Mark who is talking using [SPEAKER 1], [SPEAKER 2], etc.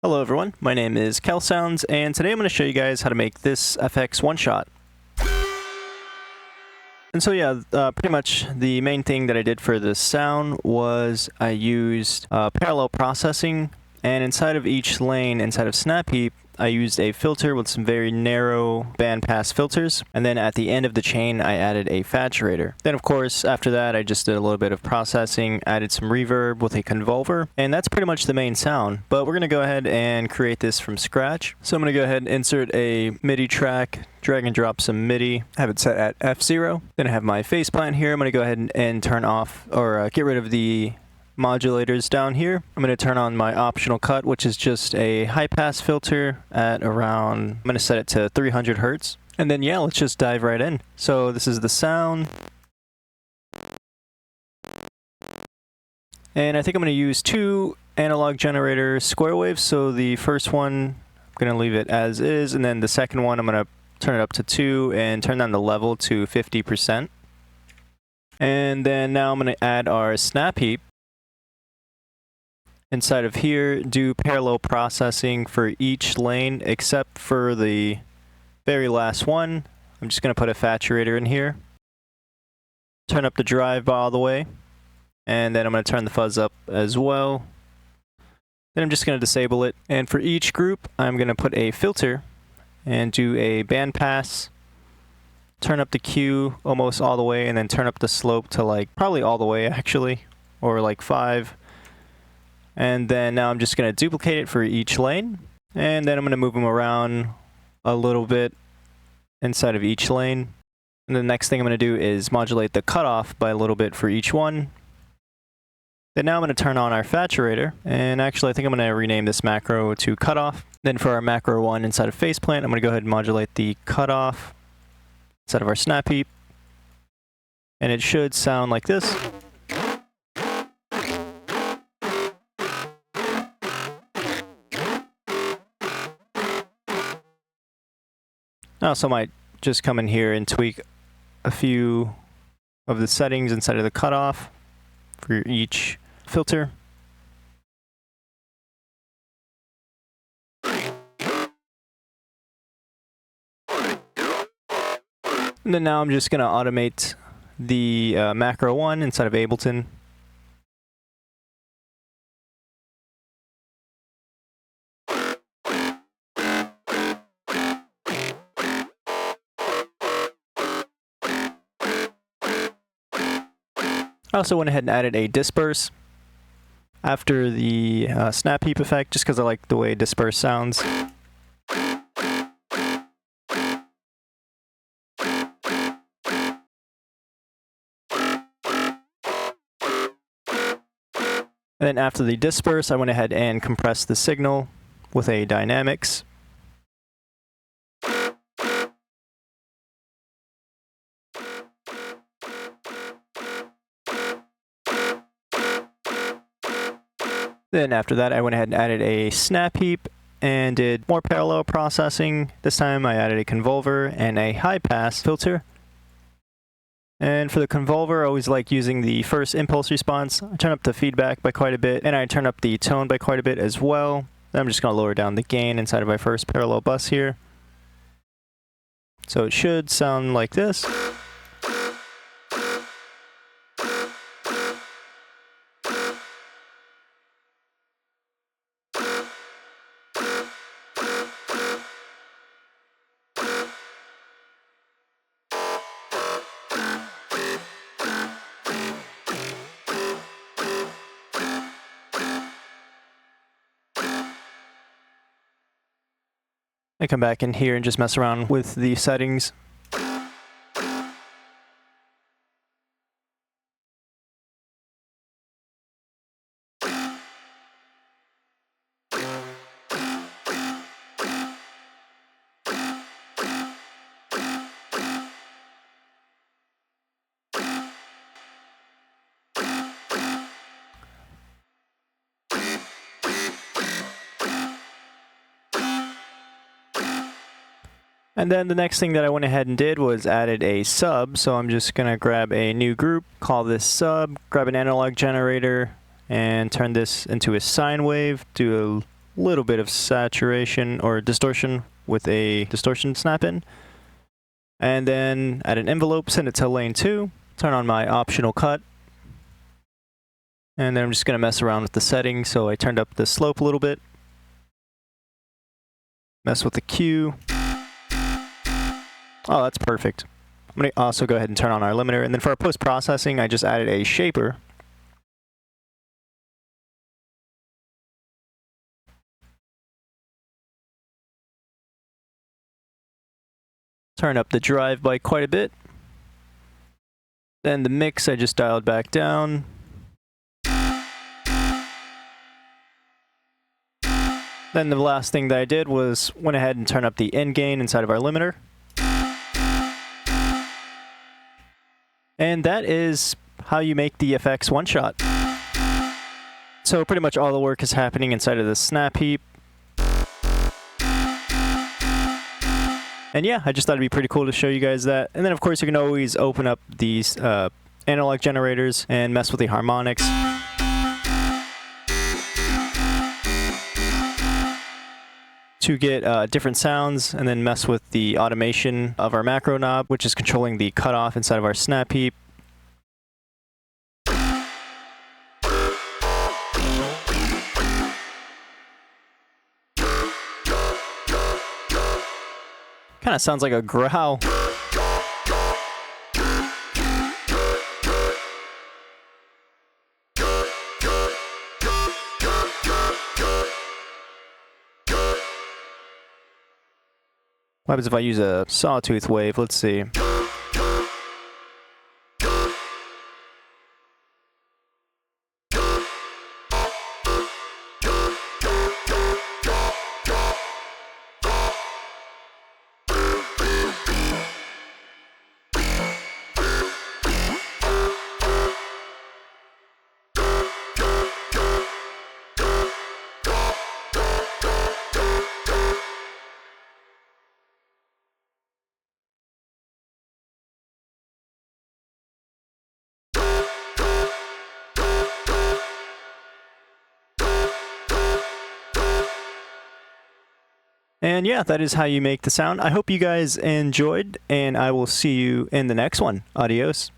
[SPEAKER 1] Hello everyone, my name is KelSounds, and today I'm going to show you guys how to make this FX one-shot. And so yeah, pretty much the main thing that I did for this sound was I used parallel processing, and inside of each lane, inside of Snap Heap, I used a filter with some very narrow bandpass filters, and then at the end of the chain I added a saturator. Then of course after that I just did a little bit of processing, added some reverb with a convolver, and that's pretty much the main sound. But we're going to go ahead and create this from scratch. So I'm going to go ahead and insert a MIDI track, drag and drop some MIDI, have it set at F0. Then I have my face plant here. I'm going to go ahead and turn off or get rid of the modulators down here. I'm going to turn on my optional cut, which is just a high pass filter at around, I'm going to set it to 300 Hertz. And then yeah, let's just dive right in. So this is the sound. And I think I'm going to use two analog generator square waves. So the first one, I'm going to leave it as is. And then the second one, I'm going to turn it up to 2 and turn down the level to 50%. And then now I'm going to add our snap heap. Inside of here, do parallel processing for each lane except for the very last one. I'm just going to put a saturator in here. Turn up the drive all the way. And then I'm going to turn the fuzz up as well. Then I'm just going to disable it. And for each group, I'm going to put a filter and do a bandpass. Turn up the Q almost all the way, and then turn up the slope to like probably all the way actually, or like 5. And then now I'm just going to duplicate it for each lane. And then I'm going to move them around a little bit inside of each lane. And the next thing I'm going to do is modulate the cutoff by a little bit for each one. Then now I'm going to turn on our saturator. And actually I think I'm going to rename this macro to cutoff. Then for our macro 1 inside of faceplant, I'm going to go ahead and modulate the cutoff inside of our snap heap. And it should sound like this. I also might just come in here and tweak a few of the settings inside of the cutoff for each filter. And then now I'm just going to automate the macro 1 inside of Ableton. I also went ahead and added a disperse after the snap heap effect, just because I like the way disperse sounds. And then after the disperse, I went ahead and compressed the signal with a dynamics. Then after that, I went ahead and added a snap heap and did more parallel processing. This time I added a convolver and a high pass filter. And for the convolver, I always like using the first impulse response. I turn up the feedback by quite a bit, and I turn up the tone by quite a bit as well. Then I'm just going to lower down the gain inside of my first parallel bus here. So it should sound like this. I come back in here and just mess around with the settings. And then the next thing that I went ahead and did was added a sub. So I'm just going to grab a new group, call this sub, grab an analog generator, and turn this into a sine wave, do a little bit of saturation or distortion with a distortion snap-in. And then add an envelope, send it to lane 2, turn on my optional cut. And then I'm just going to mess around with the settings, so I turned up the slope a little bit. Mess with the Q. Oh, that's perfect. I'm going to also go ahead and turn on our limiter. And then for our post-processing, I just added a shaper. Turn up the drive by quite a bit. Then the mix, I just dialed back down. Then the last thing that I did was went ahead and turned up the end gain inside of our limiter. And that is how you make the effects one-shot. So pretty much all the work is happening inside of the snap heap. And yeah, I just thought it'd be pretty cool to show you guys that. And then of course you can always open up these analog generators and mess with the harmonics. To get different sounds, and then mess with the automation of our macro knob, which is controlling the cutoff inside of our snap heap. Kind of sounds like a growl. What happens if I use a sawtooth wave? Let's see. And yeah, that is how you make the sound. I hope you guys enjoyed, and I will see you in the next one. Adios.